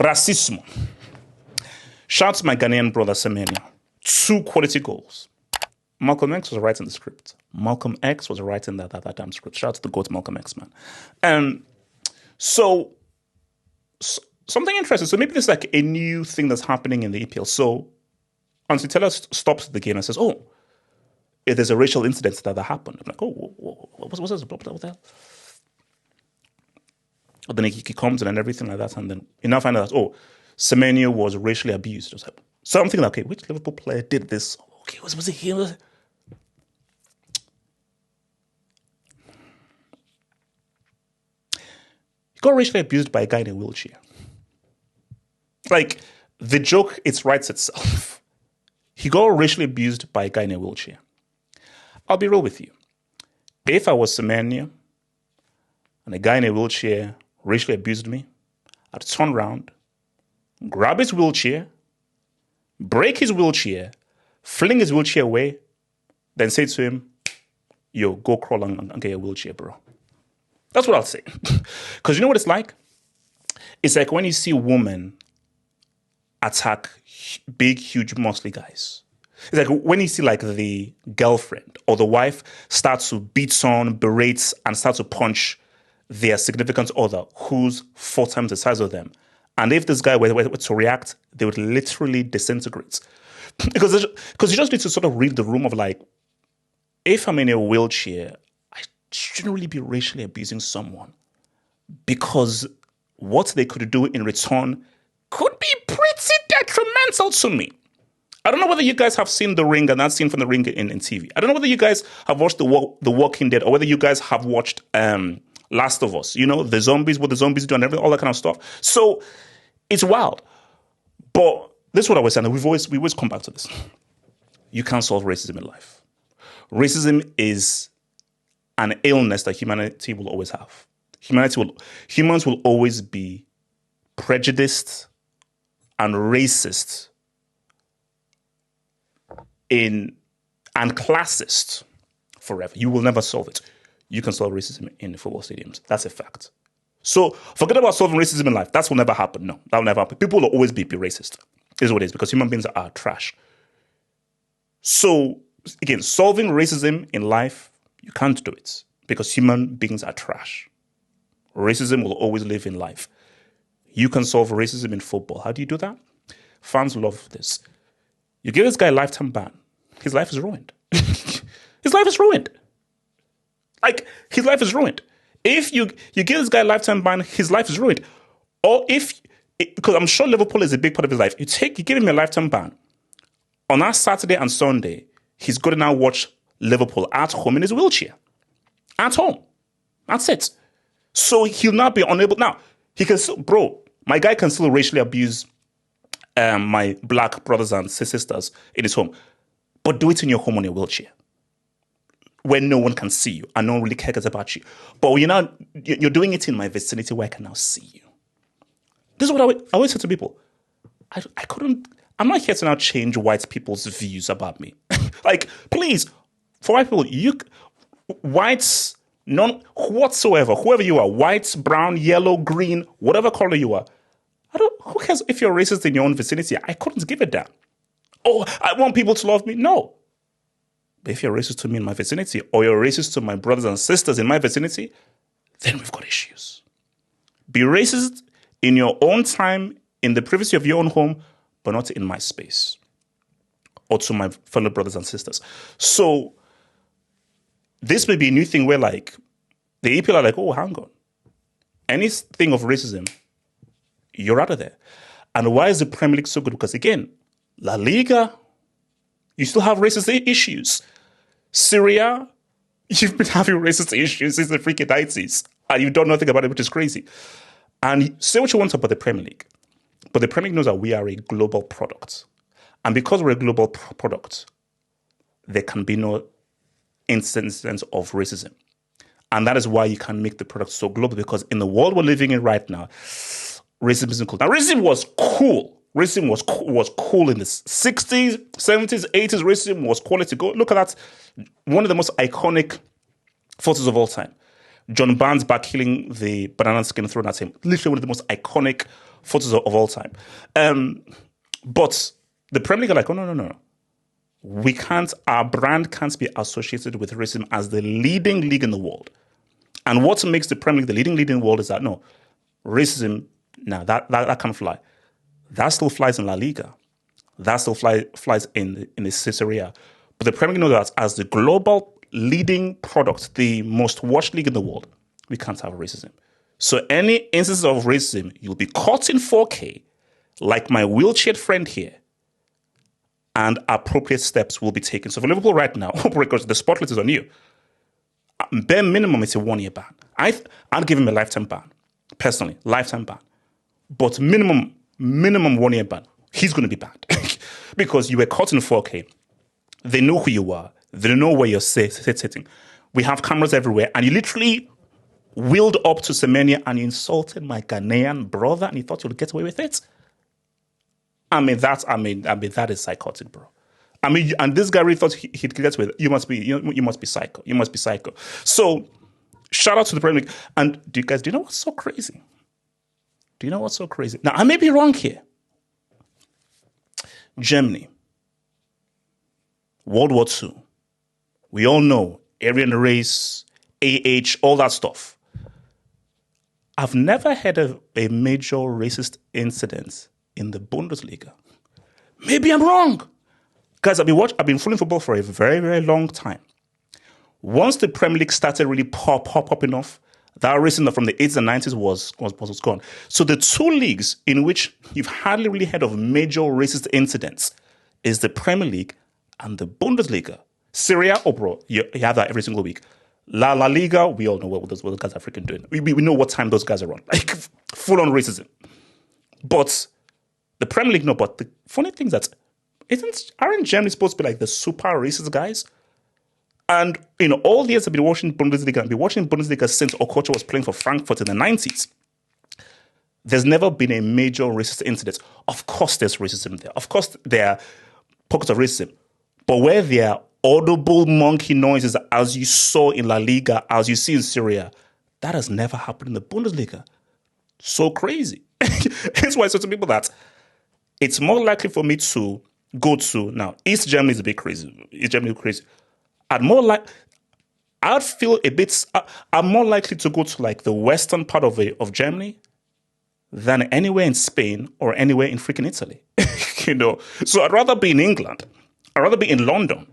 Racismo. Shout out to my Ghanaian brother Semenyo. 2 quality goals. Malcolm X was writing the script. Malcolm X was writing that damn script. Shout out to the GOAT Malcolm X, man. So something interesting. So maybe there's like a new thing that's happening in the EPL. So Anthony Taylor stops the game and says, "Oh, if there's a racial incident that happened." I'm like, "Oh, what's this? What the hell?" But then he comes in and everything like that, and then you now find out that, oh, Semenyo was racially abused. So I'm thinking, okay, which Liverpool player did this? Okay, was it him? He got racially abused by a guy in a wheelchair. Like, the joke, it writes itself. He got racially abused by a guy in a wheelchair. I'll be real with you. If I was Semenyo and a guy in a wheelchair racially abused me, I'd turn around, grab his wheelchair, break his wheelchair, fling his wheelchair away, then say to him, "Yo, go crawl and get your wheelchair, bro." That's what I'll say. Because you know what it's like? It's like when you see a woman attack big, huge, muscly guys. It's like when you see like the girlfriend or the wife start to beat on, berate, and start to punch their significant other who's 4 times the size of them. And if this guy were to react, they would literally disintegrate. Because you just need to sort of read the room of like, if I'm in a wheelchair, I shouldn't really be racially abusing someone. Because what they could do in return could be pretty detrimental to me. I don't know whether you guys have seen The Ring and that scene from The Ring in TV. I don't know whether you guys have watched The Walking Dead or whether you guys have watched Last of Us. You know, the zombies, what the zombies do and everything, all that kind of stuff. So it's wild. But this is what I was saying. We always come back to this. You can't solve racism in life. Racism is an illness that humanity will always have. Humans will always be prejudiced and racist and classist forever. You will never solve it. You can solve racism in football stadiums. That's a fact. So forget about solving racism in life. That will never happen. No, that will never happen. People will always be racist. Is what it is, because human beings are trash. So again, solving racism in life, you can't do it because human beings are trash. Racism will always live in life. You can solve racism in football. How do you do that? Fans love this. You give this guy a lifetime ban. His life is ruined. His life is ruined. Like, his life is ruined. If you give this guy a lifetime ban, his life is ruined. Or because I'm sure Liverpool is a big part of his life. You give him a lifetime ban. On that Saturday and Sunday, he's going to now watch Liverpool at home in his wheelchair. At home. That's it. So he'll not be unable. Now, he can still, my guy can still racially abuse my black brothers and sisters in his home. But do it in your home on your wheelchair, where no one can see you and no one really cares about you. But you're doing it in my vicinity where I can now see you. This is what I always say to people. I'm not here to now change white people's views about me. Like, please, for white people, whites, none whatsoever, whoever you are, white, brown, yellow, green, whatever color you are, who cares if you're racist in your own vicinity? I couldn't give a damn. Oh, I want people to love me. No. But if you're racist to me in my vicinity, or you're racist to my brothers and sisters in my vicinity, then we've got issues. Be racist in your own time, in the privacy of your own home, but not in my space, or to my fellow brothers and sisters. So this may be a new thing where, like, the EPL are like, oh, hang on. Anything of racism, you're out of there. And why is the Premier League so good? Because, again, La Liga, you still have racist issues. Serie, you've been having racist issues since the freaking 90s, and you've done nothing about it, which is crazy. And say what you want about the Premier League, but the Premier League knows that we are a global product. And because we're a global product, there can be no instance of racism. And that is why you can make the product so global, because in the world we're living in right now, racism isn't cool. Now, racism was cool. Racism was cool in the 60s, 70s, 80s. Racism was quality. Go look at that. One of the most iconic photos of all time. John Barnes back killing the banana skin thrown at him. Literally one of the most iconic photos of all time. But the Premier League are like, oh, no. We can't, our brand can't be associated with racism as the leading league in the world. And what makes the Premier League the leading league in the world is that, no, racism, now that can't fly. That still flies in La Liga. That still flies in the Serie. But the Premier League knows that as the global leading product, the most watched league in the world, we can't have racism. So any instances of racism, you'll be caught in 4K, like my wheelchair friend here, and appropriate steps will be taken. So for Liverpool right now, because the spotlight is on you, bare minimum it's a 1-year ban. I'd give him a lifetime ban, personally, lifetime ban. But minimum 1-year ban. He's going to be banned because you were caught in 4K. They know who you are. They know where you're sitting. We have cameras everywhere, and you literally wheeled up to Semenyo and you insulted my Ghanaian brother, and you thought you'd get away with it. That is psychotic, bro. And this guy really thought he'd get away with it. You must be psycho. You must be psycho. So, shout out to the Premier League. And do you know what's so crazy? Now, I may be wrong here. Germany, World War II. We all know Aryan race, AH, all that stuff. I've never heard of a major racist incident in the Bundesliga. Maybe I'm wrong. Guys, I've been following football for a very, very long time. Once the Premier League started really popping off, that racism from the 80s and 90s was gone. So the two leagues in which you've hardly really heard of major racist incidents is the Premier League and the Bundesliga. Serie, oh bro, you have that every single week. La Liga, we all know what those guys are freaking doing. We know what time those guys are on. Like, full-on racism. But the Premier League, no. But the funny thing is that aren't Germany supposed to be like the super racist guys? And, all the years I've been watching Bundesliga, I've been watching Bundesliga since Okocha was playing for Frankfurt in the 90s. There's never been a major racist incident. Of course there's racism there. Of course there are pockets of racism. But where there are audible monkey noises, as you saw in La Liga, as you see in Serie, that has never happened in the Bundesliga. So crazy. That's why I said to people that it's more likely for me to go to, now, East Germany is a bit crazy. East Germany is crazy. I'm more likely to go to like the western part of Germany than anywhere in Spain or anywhere in freaking Italy. So I'd rather be in England. I'd rather be in London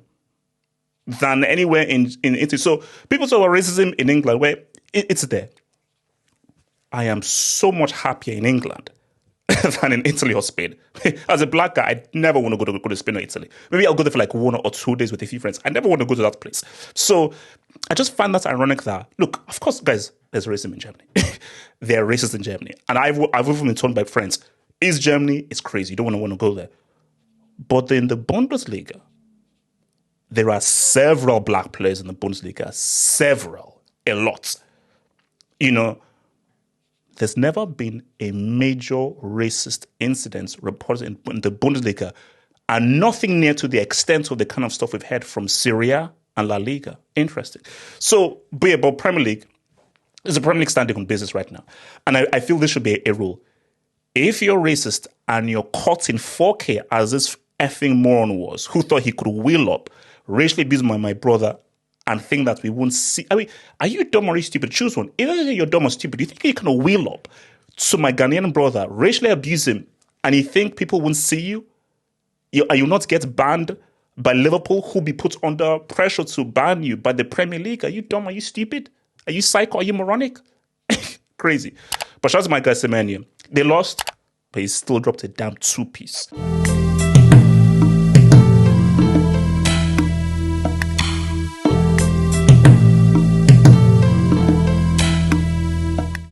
than anywhere in Italy. So people talk about racism in England, where it's there. I am so much happier in England than in Italy or Spain. As a black guy, I never want to go to Spain or Italy. Maybe I'll go there for like 1 or 2 days with a few friends. I never want to go to that place. So I just find that ironic that, look, of course, guys, there's racism in Germany. There are racists in Germany. And I've even been told by friends, East Germany is crazy. You don't want to go there. But in the Bundesliga, there are several black players in the Bundesliga. A lot. There's never been a major racist incident reported in the Bundesliga, and nothing near to the extent of the kind of stuff we've heard from Serie and La Liga. Interesting. So, but Premier League, there's a Premier League standing on business right now. And I feel this should be a rule. If you're racist and you're caught in 4K, as this effing moron was, who thought he could wheel up, racially abuse my brother, and think that we won't see. I mean, are you dumb or are you stupid? Choose one. Either you're dumb or stupid. You think you can wheel up to my Ghanaian brother, racially abuse him, and you think people won't see you? And you not get banned by Liverpool, who be put under pressure to ban you by the Premier League? Are you dumb? Are you stupid? Are you psycho? Are you moronic? Crazy. But shout out to my guy Semenyo. They lost, but he still dropped a damn 2-piece.